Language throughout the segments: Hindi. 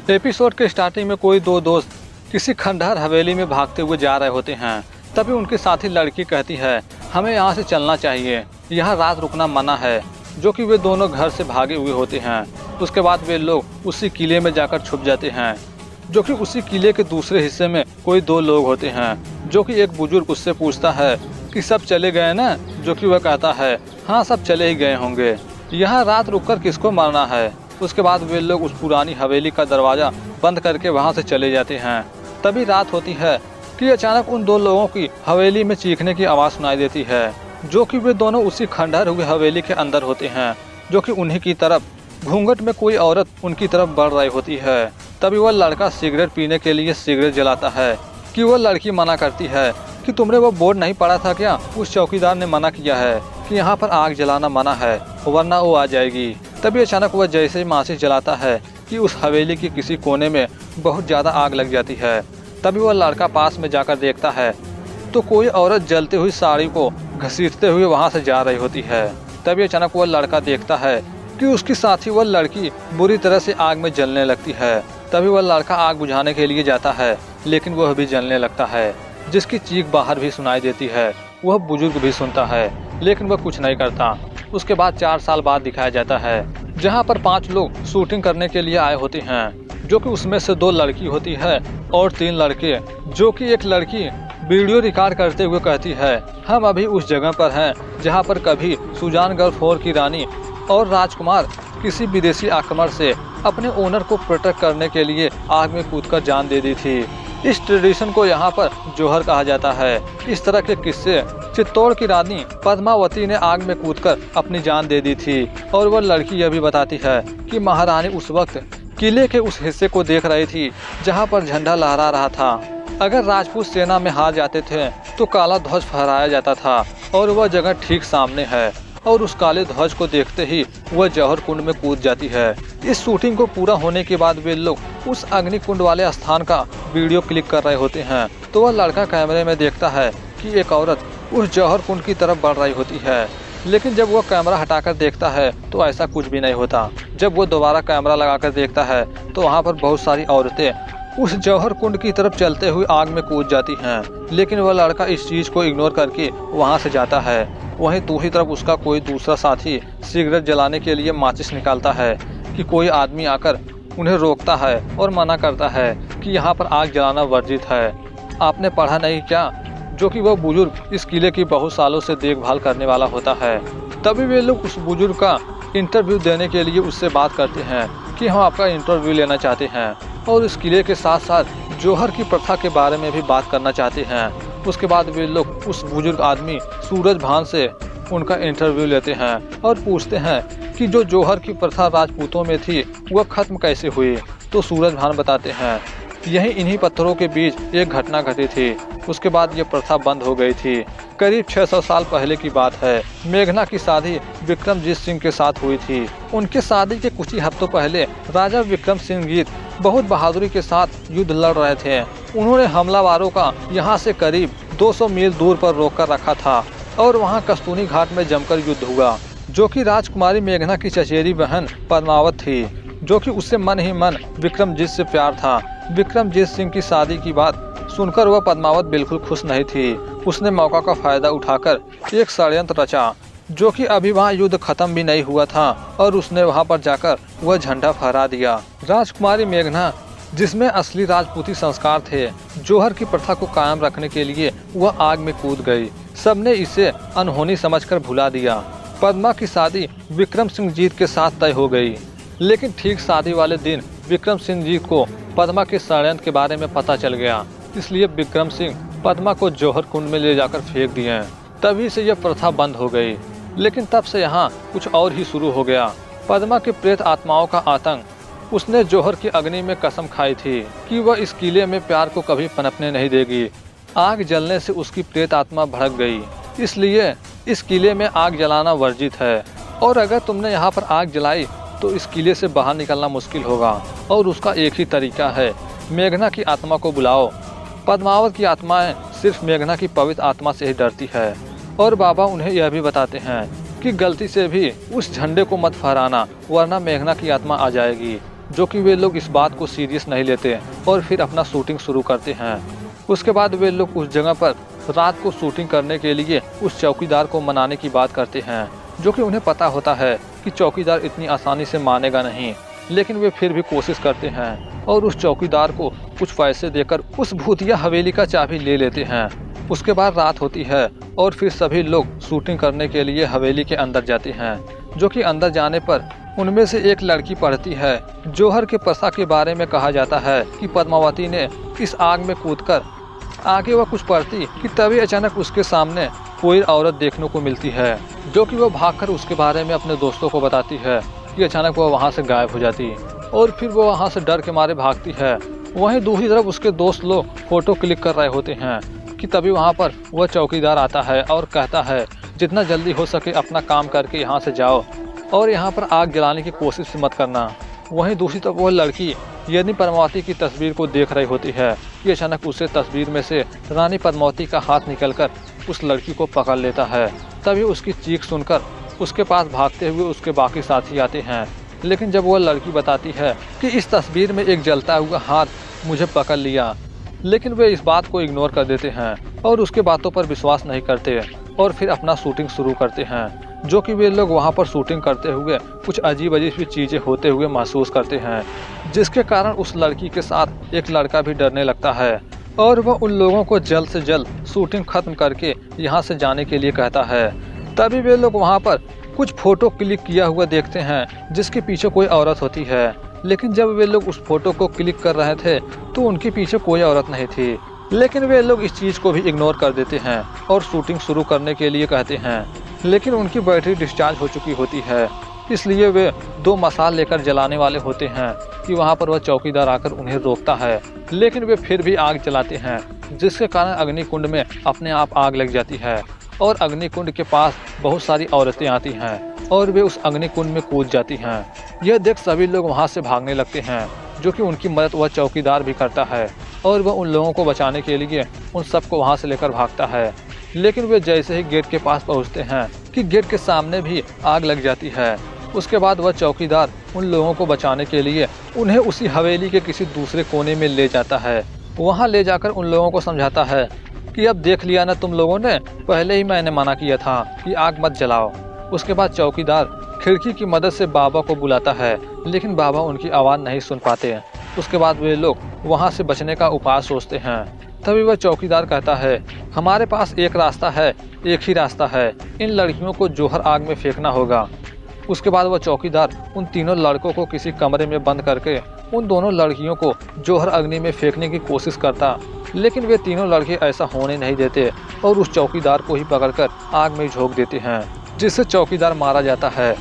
एपिसोड के स्टार्टिंग में कोई दो दोस्त किसी खंडहर हवेली में भागते हुए जा रहे होते हैं। तभी उनके साथी लड़की कहती है, हमें यहाँ से चलना चाहिए, यहाँ रात रुकना मना है। जो कि वे दोनों घर से भागे हुए होते हैं। उसके बाद वे लोग उसी किले में जाकर छुप जाते हैं। जो कि उसी किले के दूसरे हिस्से में कोई दो लोग होते हैं। जो कि एक बुजुर्ग उससे पूछता है कि सब चले गए ना? जो कि वह कहता है, हाँ सब चले ही गए होंगे, यहाँ रात रुककर किसको मरना है। उसके बाद वे लोग उस पुरानी हवेली का दरवाज़ा बंद करके वहाँ से चले जाते हैं। तभी रात होती है कि अचानक उन दो लोगों की हवेली में चीखने की आवाज़ सुनाई देती है। जो कि वे दोनों उसी खंडहर हुए हवेली के अंदर होते हैं। जो कि उन्हीं की तरफ घूंघट में कोई औरत उनकी तरफ बढ़ रही होती है। तभी वह लड़का सिगरेट पीने के लिए सिगरेट जलाता है कि वह लड़की मना करती है कि तुमने वो बोर्ड नहीं पढ़ा था क्या? उस चौकीदार ने मना किया है कि यहाँ पर आग जलाना मना है, वरना वो आ जाएगी। तभी अचानक वह जैसे ही माचिस जलाता है कि उस हवेली के किसी कोने में बहुत ज़्यादा आग लग जाती है। तभी वह लड़का पास में जाकर देखता है तो कोई औरत जलती हुई साड़ी को घसीटते हुए वहाँ से जा रही होती है। तभी अचानक वह लड़का देखता है कि उसकी साथी वह लड़की बुरी तरह से आग में जलने लगती है। तभी वह लड़का आग बुझाने के लिए जाता है, लेकिन वह भी जलने लगता है, जिसकी चीख बाहर भी सुनाई देती है। वह बुजुर्ग भी सुनता है, लेकिन वह कुछ नहीं करता। उसके बाद 4 साल बाद दिखाया जाता है, जहाँ पर 5 लोग शूटिंग करने के लिए आए होते हैं। जो कि उसमें से 2 लड़की होती है और 3 लड़के। जो कि एक लड़की वीडियो रिकॉर्ड करते हुए कहती है, हम अभी उस जगह पर हैं जहाँ पर कभी सुजानगढ़ फोर्ट की रानी और राजकुमार किसी विदेशी आक्रमण से अपने ओनर को प्रोटेक्ट करने के लिए आग में कूदकर जान दे दी थी। इस ट्रेडिशन को यहाँ पर जोहर कहा जाता है। इस तरह के किस्से चित्तौड़ की रानी पद्मावती ने आग में कूदकर अपनी जान दे दी थी। और वह लड़की यह भी बताती है कि महारानी उस वक्त किले के उस हिस्से को देख रही थी जहाँ पर झंडा लहरा रहा था। अगर राजपूत सेना में हार जाते थे तो काला ध्वज फहराया जाता था, और वह जगह ठीक सामने है। और उस काले ध्वज को देखते ही वह जौहर कुंड में कूद जाती है। इस शूटिंग को पूरा होने के बाद वे लोग उस अग्नि कुंड वाले स्थान का वीडियो क्लिक कर रहे होते हैं। तो वह लड़का कैमरे में देखता है कि एक औरत उस जौहर कुंड की तरफ बढ़ रही होती है। लेकिन जब वह कैमरा हटाकर देखता है तो ऐसा कुछ भी नहीं होता। जब वो दोबारा कैमरा लगाकर देखता है तो वहाँ पर बहुत सारी औरतें उस जौहर कुंड की तरफ चलते हुए आग में कूद जाती हैं। लेकिन वह लड़का इस चीज़ को इग्नोर करके वहाँ से जाता है। वहीं दूसरी तरफ उसका कोई दूसरा साथी सिगरेट जलाने के लिए माचिस निकालता है कि कोई आदमी आकर उन्हें रोकता है और मना करता है कि यहाँ पर आग जलाना वर्जित है। आपने पढ़ा नहीं क्या? जो कि वह बुजुर्ग इस किले की बहुत सालों से देखभाल करने वाला होता है। तभी वे लोग उस बुजुर्ग का इंटरव्यू देने के लिए उससे बात करते हैं कि हम आपका इंटरव्यू लेना चाहते हैं, और इस किले के साथ साथ जोहर की प्रथा के बारे में भी बात करना चाहते हैं। उसके बाद वे लोग उस बुजुर्ग आदमी सूरज भान से उनका इंटरव्यू लेते हैं और पूछते हैं कि जो जोहर की प्रथा राजपूतों में थी वह खत्म कैसे हुई। तो सूरज भान बताते हैं, यही इन्हीं पत्थरों के बीच एक घटना घटी थी। उसके बाद ये प्रथा बंद हो गई थी। करीब 600 साल पहले की बात है। मेघना की शादी विक्रमजीत सिंह के साथ हुई थी। उनके शादी के कुछ ही हफ्तों पहले राजा विक्रम सिंह जीत बहुत बहादुरी के साथ युद्ध लड़ रहे थे। उन्होंने हमलावरों का यहाँ से करीब 200 मील दूर पर रोककर रखा था, और वहाँ कस्तूनी घाट में जमकर युद्ध हुआ। जो कि राजकुमारी मेघना की चचेरी बहन पद्मावत थी, जो कि उससे मन ही मन विक्रमजीत से प्यार था। विक्रमजीत सिंह की शादी की बात सुनकर वह पद्मावत बिल्कुल खुश नहीं थी। उसने मौका का फायदा उठाकर एक षड्यंत्र रचा। जो कि अभी वहाँ युद्ध खत्म भी नहीं हुआ था, और उसने वहाँ पर जाकर वह झंडा फहरा दिया। राजकुमारी मेघना, जिसमें असली राजपूती संस्कार थे, जोहर की प्रथा को कायम रखने के लिए वह आग में कूद गई। सबने इसे अनहोनी समझकर भुला दिया। पद्मा की शादी विक्रम सिंह जीत के साथ तय हो गई। लेकिन ठीक शादी वाले दिन विक्रम सिंह जीत को पद्मा के षड्यंत्र के बारे में पता चल गया। इसलिए विक्रम सिंह पद्मा को जौहर कुंड में ले जाकर फेंक दिए। तभी से यह प्रथा बंद हो गई। लेकिन तब से यहाँ कुछ और ही शुरू हो गया। पद्मा के प्रेत आत्माओं का आतंक। उसने जौहर की अग्नि में कसम खाई थी कि वह इस किले में प्यार को कभी पनपने नहीं देगी। आग जलने से उसकी प्रेत आत्मा भड़क गई। इसलिए इस किले में आग जलाना वर्जित है, और अगर तुमने यहाँ पर आग जलाई तो इस किले से बाहर निकलना मुश्किल होगा। और उसका एक ही तरीका है, मेघना की आत्मा को बुलाओ। पद्मावत की आत्माएं सिर्फ मेघना की पवित्र आत्मा से ही डरती है। और बाबा उन्हें यह भी बताते हैं कि गलती से भी उस झंडे को मत फहराना, वरना मेघना की आत्मा आ जाएगी। जो कि वे लोग इस बात को सीरियस नहीं लेते और फिर अपना शूटिंग शुरू करते हैं। उसके बाद वे लोग उस जगह पर रात को शूटिंग करने के लिए उस चौकीदार को मनाने की बात करते हैं, जो कि उन्हें पता होता है कि चौकीदार इतनी आसानी से मानेगा नहीं, लेकिन वे फिर भी कोशिश करते हैं और उस चौकीदार को कुछ पैसे देकर उस भूतिया हवेली का चाबी ले लेते हैं। उसके बाद रात होती है और फिर सभी लोग शूटिंग करने के लिए हवेली के अंदर जाते हैं, जो कि अंदर जाने पर उनमें से एक लड़की पढ़ती है। जौहर के प्रसा के बारे में कहा जाता है कि पद्मावती ने इस आग में कूदकर आगे वह कुछ पढ़ती कि तभी अचानक उसके सामने कोई औरत देखने को मिलती है, जो कि वह भागकर उसके बारे में अपने दोस्तों को बताती है कि अचानक वह वहां से गायब हो जाती और फिर वो वहां से डर के मारे भागती है। वहीं दूसरी तरफ उसके दोस्त लोग फोटो क्लिक कर रहे होते हैं कि तभी वहां पर वह चौकीदार आता है और कहता है जितना जल्दी हो सके अपना काम करके यहाँ से जाओ और यहाँ पर आग जलाने की कोशिश मत करना। वहीं दूसरी तरफ वह लड़की यानी पद्मावती की तस्वीर को देख रही होती है कि अचानक उसे तस्वीर में से रानी पद्मावती का हाथ निकलकर उस लड़की को पकड़ लेता है। तभी उसकी चीख सुनकर उसके पास भागते हुए उसके बाकी साथी आते हैं, लेकिन जब वह लड़की बताती है कि इस तस्वीर में एक जलता हुआ हाथ मुझे पकड़ लिया, लेकिन वे इस बात को इग्नोर कर देते हैं और उसके बातों पर विश्वास नहीं करते और फिर अपना शूटिंग शुरू करते हैं, जो कि वे लोग वहां पर शूटिंग करते हुए कुछ अजीब अजीब चीज़ें होते हुए महसूस करते हैं, जिसके कारण उस लड़की के साथ एक लड़का भी डरने लगता है और वह उन लोगों को जल्द से जल्द शूटिंग खत्म करके यहाँ से जाने के लिए कहता है। तभी वे लोग वहाँ पर कुछ फोटो क्लिक किया हुआ देखते हैं जिसके पीछे कोई औरत होती है, लेकिन जब वे लोग उस फोटो को क्लिक कर रहे थे तो उनके पीछे कोई औरत नहीं थी, लेकिन वे लोग इस चीज़ को भी इग्नोर कर देते हैं और शूटिंग शुरू करने के लिए कहते हैं, लेकिन उनकी बैटरी डिस्चार्ज हो चुकी होती है, इसलिए वे 2 मसाल लेकर जलाने वाले होते हैं कि वहाँ पर वह चौकीदार आकर उन्हें रोकता है, लेकिन वे फिर भी आग जलाते हैं, जिसके कारण अग्निकुंड में अपने आप आग लग जाती है और अग्निकुंड के पास बहुत सारी औरतें आती हैं और वे उस अग्निकुंड में कूद जाती हैं। यह देख सभी लोग वहाँ से भागने लगते हैं, जो कि उनकी मदद वह चौकीदार भी करता है और वह उन लोगों को बचाने के लिए उन सबको वहाँ से लेकर भागता है, लेकिन वे जैसे ही गेट के पास पहुँचते हैं कि गेट के सामने भी आग लग जाती है। उसके बाद वह चौकीदार उन लोगों को बचाने के लिए उन्हें उसी हवेली के किसी दूसरे कोने में ले जाता है। वहाँ ले जाकर उन लोगों को समझाता है कि अब देख लिया ना तुम लोगों ने, पहले ही मैंने मना किया था कि आग मत जलाओ। उसके बाद चौकीदार खिड़की की मदद से बाबा को बुलाता है, लेकिन बाबा उनकी आवाज़ नहीं सुन पाते। उसके बाद वे लोग वहाँ से बचने का उपाय सोचते हैं। तभी वह चौकीदार कहता है हमारे पास एक रास्ता है, एक ही रास्ता है, इन लड़कियों को जौहर आग में फेंकना होगा। उसके बाद वह चौकीदार उन तीनों लड़कों को किसी कमरे में बंद करके उन दोनों लड़कियों को जौहर अग्नि में फेंकने की कोशिश करता, लेकिन वे तीनों लड़के ऐसा होने नहीं देते और उस चौकीदार को ही पकड़कर आग में झोंक देते हैं, जिससे चौकीदार मारा जाता है।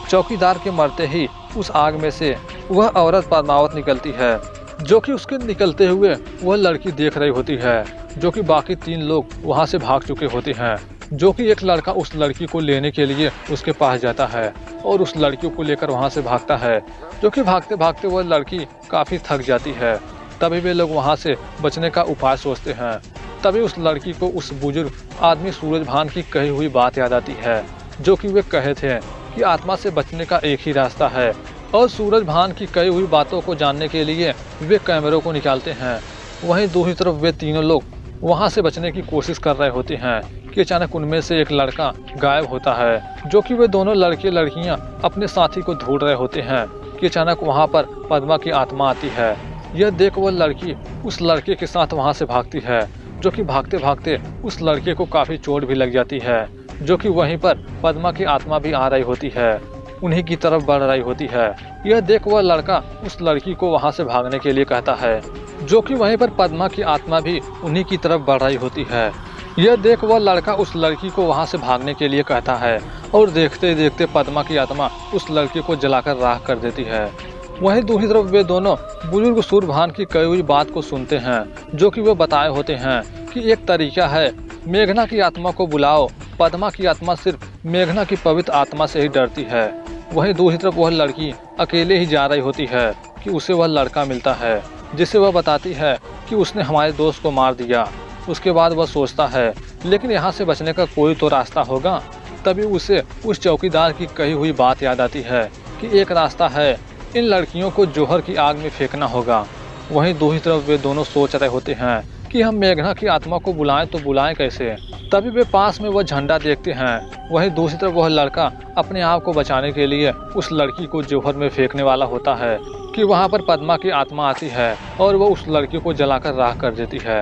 चौकीदार के मरते ही उस आग में से वह औरत पद्मावत निकलती है, जो कि उसके निकलते हुए वह लड़की देख रही होती है, जो कि बाकी 3 लोग वहां से भाग चुके होते हैं, जो कि एक लड़का उस लड़की को लेने के लिए उसके पास जाता है और उस लड़की को लेकर वहां से भागता है, जो कि भागते भागते वह लड़की काफ़ी थक जाती है। तभी वे लोग वहां से बचने का उपाय सोचते हैं। तभी उस लड़की को उस बुजुर्ग आदमी सूरजभान की कही हुई बात याद आती है, जो कि वे कहे थे कि आत्मा से बचने का एक ही रास्ता है, और सूरजभान की कही हुई बातों को जानने के लिए वे कैमरों को निकालते हैं। वहीं दूसरी तरफ वे तीनों लोग वहां से बचने की कोशिश कर रहे होते हैं कि अचानक उनमें से एक लड़का गायब होता है, जो कि वे दोनों लड़के लड़कियां अपने साथी को ढूंढ रहे होते हैं कि अचानक वहां पर पद्मा की आत्मा आती है। यह देख वह लड़की उस लड़के के साथ वहां से भागती है, जो कि भागते भागते उस लड़के को काफ़ी चोट भी लग जाती है, जो कि वहीं पर पद्मा की आत्मा भी आ रही होती है, उन्हीं की तरफ बढ़ रही होती है। यह देख वह लड़का उस लड़की को वहां से भागने के लिए कहता है, जो कि वहीं पर पद्मा की आत्मा भी उन्हीं की तरफ बढ़ रही होती है। यह देख वह लड़का उस लड़की को वहां से भागने के लिए कहता है और देखते देखते पद्मा की आत्मा उस लड़की को जलाकर राख कर देती है। वहीं दूसरी तरफ वे दोनों बुजुर्ग सूरजभान की कही हुई बात को सुनते हैं, जो कि वे बताए होते हैं कि एक तरीका है, मेघना की आत्मा को बुलाओ, पद्मा की आत्मा सिर्फ मेघना की पवित्र आत्मा से ही डरती है। वहीं दूसरी तरफ वह लड़की अकेले ही जा रही होती है कि उसे वह लड़का मिलता है, जिसे वह बताती है कि उसने हमारे दोस्त को मार दिया। उसके बाद वह सोचता है लेकिन यहाँ से बचने का कोई तो रास्ता होगा। तभी उसे उस चौकीदार की कही हुई बात याद आती है कि एक रास्ता है, इन लड़कियों को जौहर की आग में फेंकना होगा। वहीं दूसरी तरफ वे दोनों सोच रहे होते हैं कि हम मेघना की आत्मा को बुलाएं तो बुलाएं कैसे। तभी वे पास में वह झंडा देखते हैं। वहीं दूसरी तरफ वह लड़का अपने आप को बचाने के लिए उस लड़की को जौहर में फेंकने वाला होता है कि वहां पर पद्मा की आत्मा आती है और वह उस लड़की को जलाकर राख कर देती है।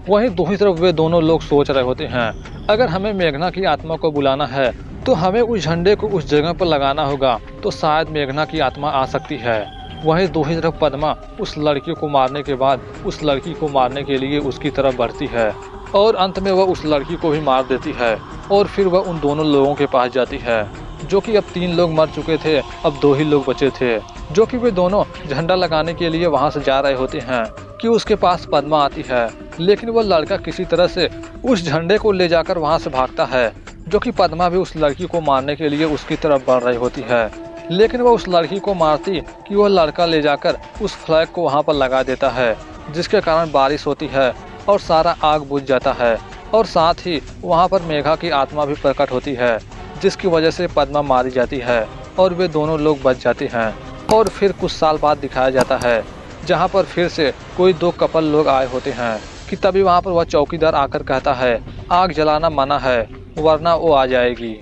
वहीं दूसरी तरफ वे दोनों लोग सोच रहे होते हैं, अगर हमें मेघना की आत्मा को बुलाना है तो हमें उस झंडे को उस जगह पर लगाना होगा, तो शायद मेघना की आत्मा आ सकती है। वहीं दूसरी तरफ पद्मा उस लड़की को मारने के बाद उस लड़की को मारने के लिए उसकी तरफ बढ़ती है और अंत में वह उस लड़की को भी मार देती है। और फिर वह उन दोनों लोगों के पास जाती है, जो कि अब 3 लोग मर चुके थे, अब 2 ही लोग बचे थे, जो कि वे दोनों झंडा लगाने के लिए वहां से जा रहे होते हैं कि उसके पास पद्मा आती है। लेकिन वह लड़का किसी तरह से उस झंडे को ले जाकर वहां से भागता है, जो कि पद्मा भी उस लड़की को मारने के लिए उसकी तरफ बढ़ रही होती है। लेकिन वह उस लड़की को मारती कि वह लड़का ले जाकर उस फ्लैग को वहां पर लगा देता है, जिसके कारण बारिश होती है और सारा आग बुझ जाता है। और साथ ही वहां पर मेघा की आत्मा भी प्रकट होती है, जिसकी वजह से पद्मा मारी जाती है और वे दोनों लोग बच जाते हैं। और फिर कुछ साल बाद दिखाया जाता है, जहां पर फिर से कोई 2 कपल लोग आए होते हैं कि तभी वहां पर वह चौकीदार आकर कहता है, आग जलाना मना है वरना वो आ जाएगी।